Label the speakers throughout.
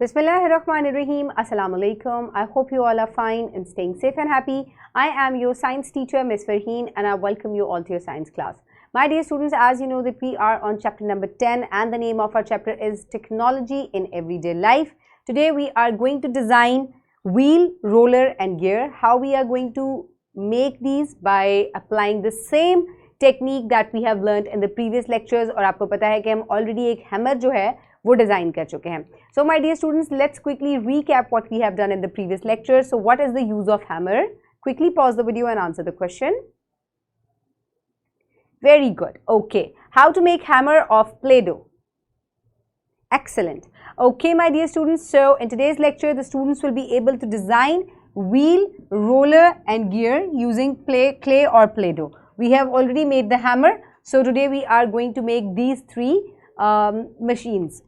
Speaker 1: Bismillahirrahmanirrahim. Assalamu alaikum. I hope you all are fine and staying safe and happy. I am your science teacher, Miss Farheen, and I welcome you all to your science class. My dear students, as you know that we are on chapter number 10 and the name of our chapter is Technology in Everyday Life. Today we are going to design wheel, roller and gear. How we are going to make these by applying the same technique that we have learned in the previous lectures. और आपको पता है कि हम already एक hammer जो है वो डिजाइन कर चुके हैं. So my dear students, let's quickly recap what we have done in the previous lecture. So what is the use of hammer? Quickly pause the video and answer the question. Very good. Okay. How to make hammer of Play-Doh? Excellent. Okay, my dear students. So in today's lecture, the students will be able to design wheel, roller and gear using clay or Play-Doh. We have already made the hammer. So today we are going to make these three machines.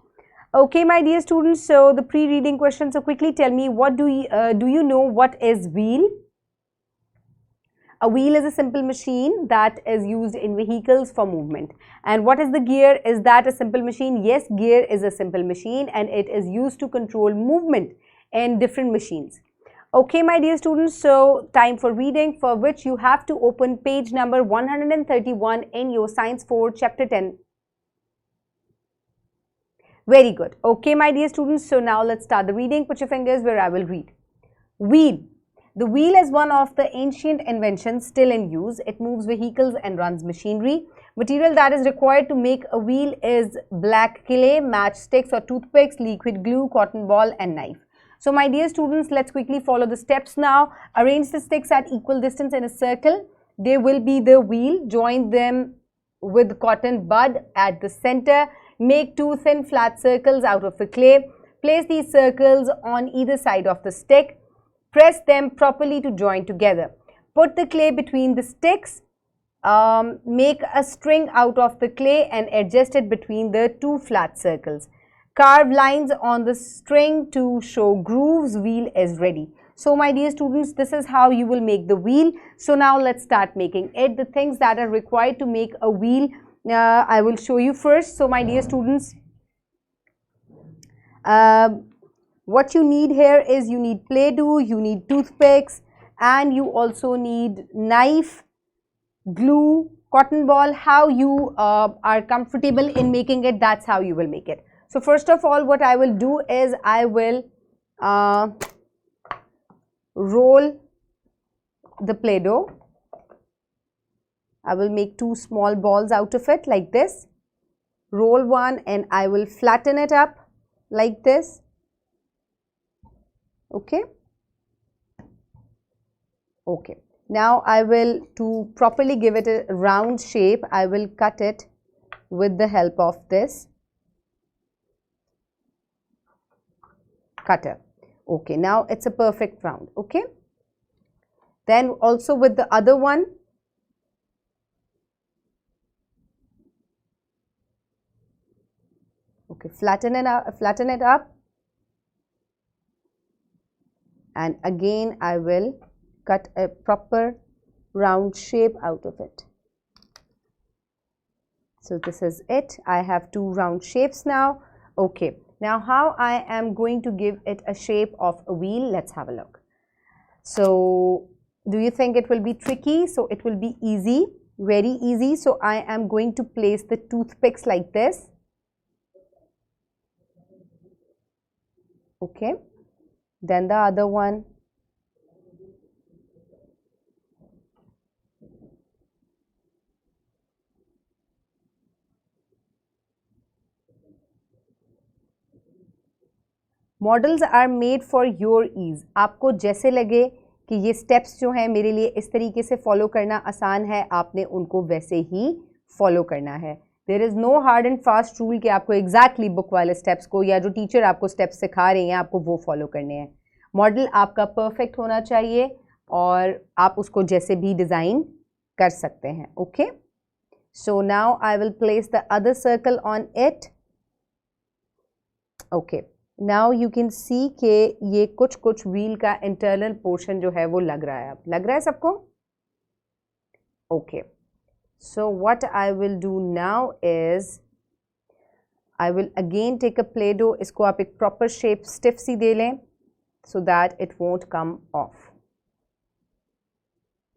Speaker 1: Okay, my dear students, so the pre-reading question. So quickly tell me, what do you know what is wheel? A wheel is a simple machine that is used in vehicles for movement. And what is the gear? Is that a simple machine? Yes, gear is a simple machine and it is used to control movement in different machines. Okay, my dear students, so time for reading, for which you have to open page number 131 in your Science 4 chapter 10. Very good. Okay, my dear students, so now let's start the reading. Put your fingers where I will read. Wheel. The wheel is one of the ancient inventions still in use. It moves vehicles and runs machinery. Material that is required to make a wheel is black clay, matchsticks or toothpicks, liquid glue, cotton ball and knife. So my dear students, let's quickly follow the steps now. Arrange the sticks at equal distance in a circle. They will be the wheel. Join them with cotton bud at the center. Make two thin flat circles out of the clay. Place these circles on either side of the stick. Press them properly to join together. Put the clay between the sticks. Make a string out of the clay and adjust it between the two flat circles. Carve lines on the string to show grooves. Wheel is ready. So my dear students, this is how you will make the wheel. So now let's start making it. The things that are required to make a wheel, I will show you first. So my dear students, what you need here is you need Play-Doh, you need toothpicks and you also need knife, glue, cotton ball. How you are comfortable in making it, that's how you will make it. So first of all, what I will do is I will roll the Play-Doh. I will make two small balls out of it like this. Roll one and I will flatten it up like this. Okay. Okay. Now I will, to properly give it a round shape, I will cut it with the help of this cutter. Okay. Now it's a perfect round. Okay. Then also with the other one, okay, flatten it up and again I will cut a proper round shape out of it. So this is it. I have two round shapes now. Okay, now how I am going to give it a shape of a wheel, let's have a look. So do you think it will be tricky? So it will be easy, very easy. So I am going to place the toothpicks like this. Okay, then the other one. Models are made for your ease. आपको जैसे लगे कि ये steps जो हैं मेरे लिए इस तरीके से follow करना आसान है, आपने उनको वैसे ही follow करना है. There is no hard and fast rule कि आपको exactly book वाले steps को या जो teacher आपको steps सिखा रहे हैं आपको वो follow करने हैं. Model आपका perfect होना चाहिए और आप उसको जैसे भी design कर सकते हैं. Okay. So now I will place the other circle on it. Okay. Now you can see कि ये कुछ wheel का internal portion जो है वो लग रहा है. अब लग रहा है सबको? Okay. So what I will do now is I will again take a Play-Doh. इसको आप एक proper shape stiff सी दे लें so that it won't come off.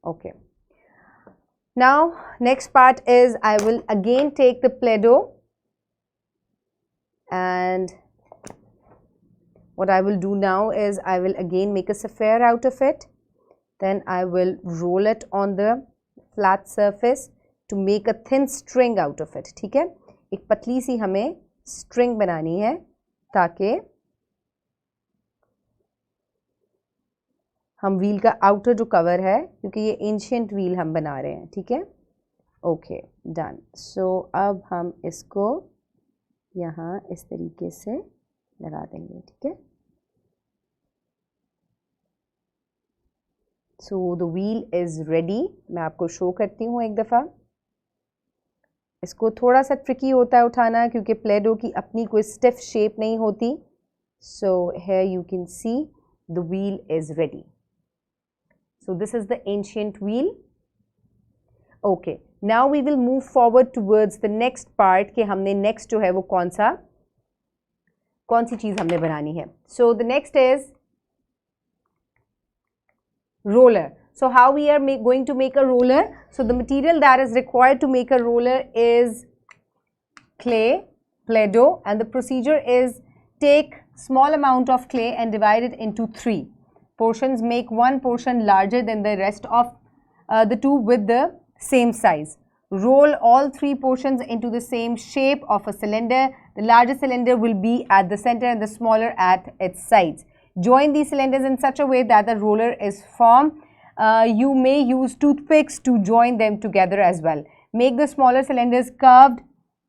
Speaker 1: Okay. Now, next part is I will again take the Play-Doh and what I will do now is I will again make a sapphire out of it. Then I will roll it on the flat surface to make a thin string out of it. ठीक है, एक पतली सी हमें string बनानी है ताकि हम wheel का आउटर जो कवर है, क्योंकि ये एंशियंट व्हील हम बना रहे हैं. ठीक है, ओके, डन. सो अब हम इसको यहाँ इस तरीके से लगा देंगे. ठीक है, so the wheel is ready. मैं आपको शो करती हूँ एक दफ़ा. इसको थोड़ा सा ट्रिकी होता है उठाना क्योंकि प्लेडो की अपनी कोई स्टिफ शेप नहीं होती. So here you can see the wheel is ready. So this is the ancient wheel. Okay, now we will move forward towards the next part कि हमने next जो है वो कौन सी चीज़ हमने बनानी है. So the next is roller. So how we are going to make a roller? So the material that is required to make a roller is clay, Play-Doh, and the procedure is take small amount of clay and divide it into 3 portions. Make one portion larger than the rest of the 2 with the same size. Roll all 3 portions into the same shape of a cylinder. The larger cylinder will be at the center and the smaller at its sides. Join these cylinders in such a way that the roller is formed. You may use toothpicks to join them together as well. Make the smaller cylinders curved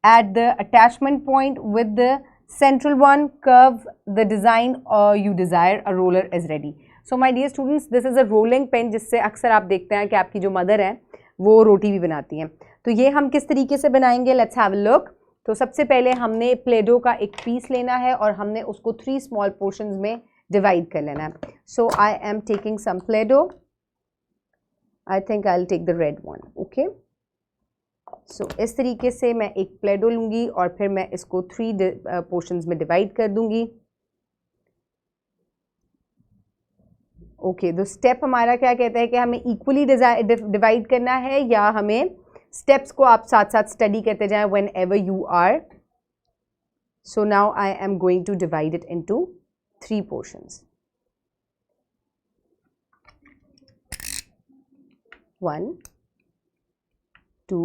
Speaker 1: at the attachment point with the central one. Curve the design you desire. A roller is ready. So my dear students, this is a rolling pen जिससे अक्सर आप देखते हैं कि आपकी जो mother है वो रोटी भी बनाती हैं. तो ये हम किस तरीके से बनाएंगे, लेट्स हैव अ लुक. तो सबसे पहले हमने प्लेडो का एक पीस लेना है और हमने उसको 3 स्मॉल पोर्शंस में डिवाइड कर लेना है. So I am taking some playdoh. I think I will take the red one. Okay, so इस तरीके से मैं एक प्लेडो लूँगी और फिर मैं इसको 3 पोर्शंस में डिवाइड कर दूँगी. ओके, तो स्टेप हमारा क्या कहता है कि हमें इक्वली डिवाइड करना है या हमें स्टेप्स को आप साथ साथ स्टडी करते जाएं whenever you are. So now I am going to divide it into 3 portions. 1 2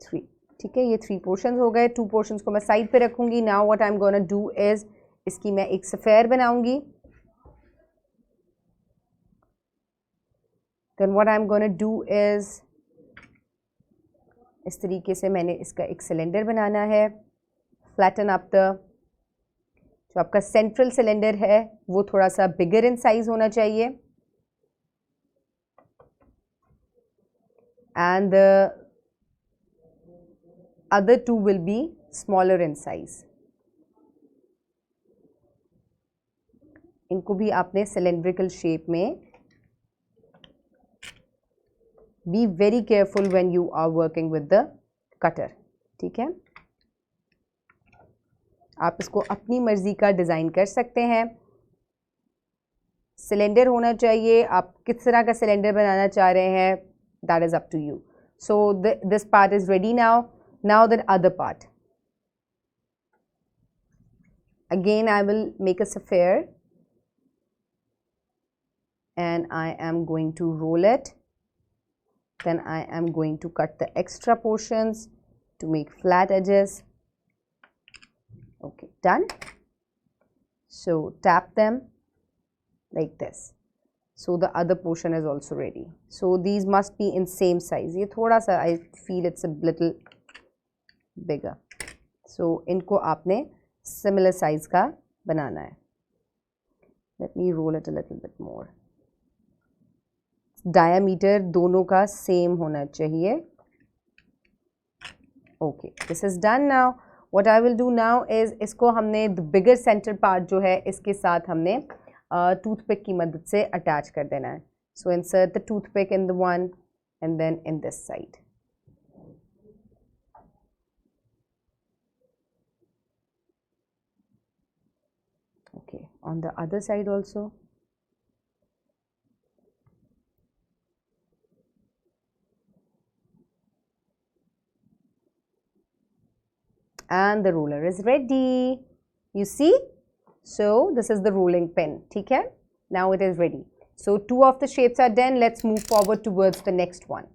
Speaker 1: 3. ठीक है, ये 3 पोर्शंस हो गए. 2 पोर्शंस को मैं साइड पे रखूंगी. Now what I am gonna do is इसकी मैं एक सफ़ेयर बनाऊंगी. Then what I'm going to do is इस तरीके से मैंने इसका एक सिलेंडर बनाना है. Flatten up the जो आपका सेंट्रल सिलेंडर है वो थोड़ा सा बिगर इन साइज होना चाहिए and the other 2 will be smaller in size. इनको भी आपने सिलेंड्रिकल शेप में. Be very careful when you are working with the cutter. ठीक है, आप इसको अपनी मर्जी का डिज़ाइन कर सकते हैं. सिलेंडर होना चाहिए. आप किस तरह का सिलेंडर बनाना चाह रहे हैं, that is up to you. So this part is ready now. Now the other part. Again I will make a sapphire and I am going to roll it. Then I am going to cut the extra portions to make flat edges. Okay, done. So tap them like this. So the other portion is also ready. So these must be in same size. ये थोड़ा सा I feel it's a little bigger. So इनको आपने similar size का बनाना है. Let me roll it a little bit more. Diameter दोनों का same होना चाहिए. Okay, this is done. Now what I will do now is इसको हमने द बिगर सेंटर पार्ट जो है इसके साथ हमने टूथपिक की मदद से अटैच कर देना है. So insert the toothpick in the one end then in this side. Okay, on the other side also. And the ruler is ready. You see? So this is the rolling pin. Okay? Now it is ready. So two of the shapes are done. Let's move forward towards the next one.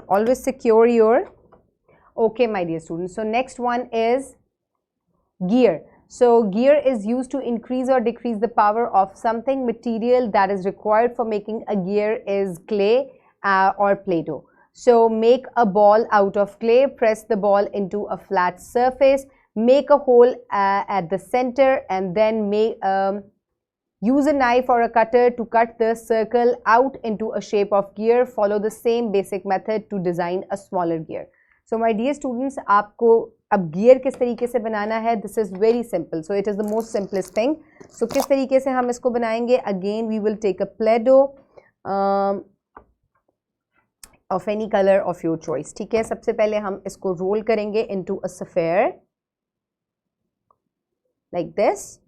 Speaker 1: Always secure your. Okay, my dear students. So next one is gear. So gear is used to increase or decrease the power of something. Material that is required for making a gear is clay or Play-Doh. So make a ball out of clay, press the ball into a flat surface, make a hole at the center, and then use a knife or a cutter to cut the circle out into a shape of gear. Follow the same basic method to design a smaller gear. So my dear students, आपको अब gear किस तरीके से बनाना है? This is very simple. So it is the most simplest thing. So किस तरीके से हम इसको बनाएंगे? Again, we will take a Play-Doh of any color of your choice. ठीक है, सबसे पहले हम इसको roll करेंगे into a sphere like this.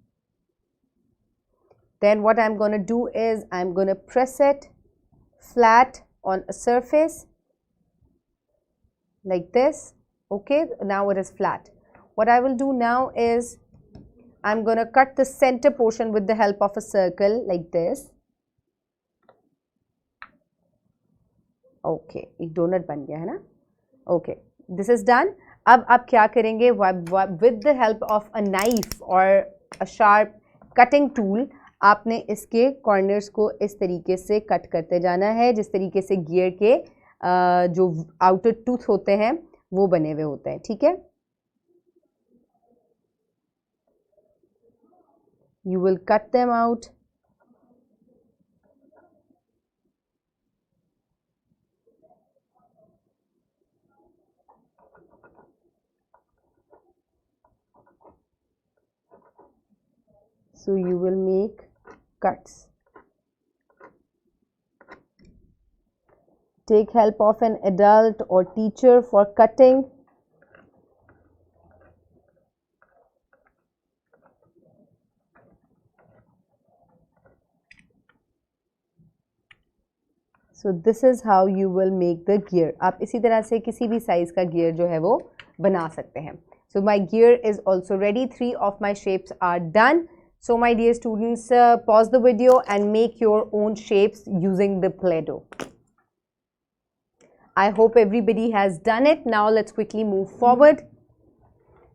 Speaker 1: Then what I'm going to do is I'm going to press it flat on a surface like this. Okay, now it is flat. What I will do now is I'm going to cut the center portion with the help of a circle like this. Okay, एक donut बन गया है ना? Okay, this is done. अब आप क्या करेंगे? With the help of a knife or a sharp cutting tool, आपने इसके corners को इस तरीके से cut करते जाना है, जिस तरीके से gear के जो outer tooth होते हैं वो बने हुए होते हैं. ठीक है? You will cut them out. So you will make cuts. Take help of an adult or teacher for cutting. So this is how you will make the gear. आप इसी तरह से किसी भी size का gear जो है वो बना सकते हैं. So my gear is also ready. 3 of my shapes are done. So my dear students, pause the video and make your own shapes using the Play-Doh. I hope everybody has done it. Now let's quickly move forward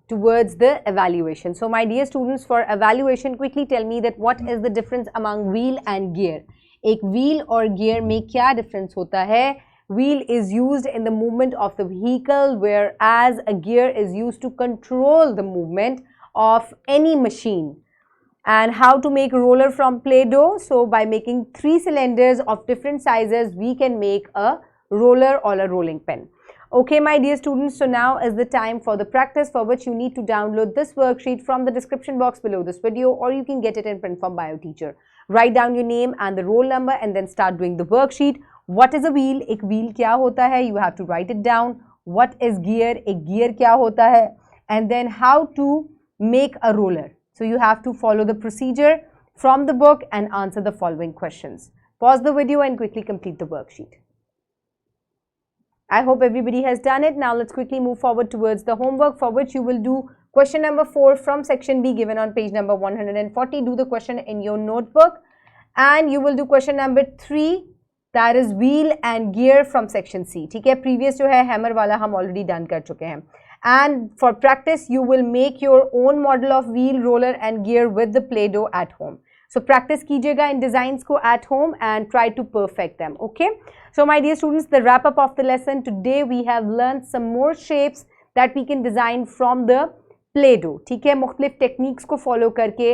Speaker 1: towards the evaluation. So my dear students, for evaluation, quickly tell me that what is the difference among wheel and gear? एक wheel और gear में क्या difference होता है? Wheel is used in the movement of the vehicle, whereas a gear is used to control the movement of any machine. And how to make roller from Play-Doh? So by making 3 cylinders of different sizes, we can make a roller or a rolling pin. Okay, my dear students, so now is the time for the practice, for which you need to download this worksheet from the description box below this video, or you can get it in print from bio teacher. Write down your name and the roll number and then start doing the worksheet. What is a wheel? एक wheel क्या होता है? You have to write it down. What is gear? एक gear क्या होता है? And then how to make a roller. So you have to follow the procedure from the book and answer the following questions. Pause the video and quickly complete the worksheet. I hope everybody has done it. Now let's quickly move forward towards the homework, for which you will do question number 4 from section B given on page number 140. Do the question in your notebook, and you will do question number 3, that is wheel and gear, from section C. ठीक है, previous जो है hammer वाला हम already done कर चुके हैं. And for practice, you will make your own model of wheel, roller and gear with the Play-Doh at home. So practice कीजिएगा in designs को at home and try to perfect them. Okay. So my dear students, the wrap up of the lesson today, we have learned some more shapes that we can design from the Play-Doh. ठीक है, मुख्तलिफ techniques को follow करके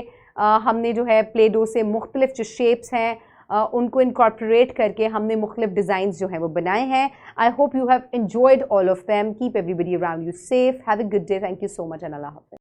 Speaker 1: हमने जो है Play-Doh से मुख्तलिफ जो shapes हैं उनको incorporate करके हमने मुख्तलिफ designs जो हैं वो बनाए हैं. I hope you have enjoyed all of them. Keep everybody around you safe. Have a good day. Thank you so much and Allah Hafiz.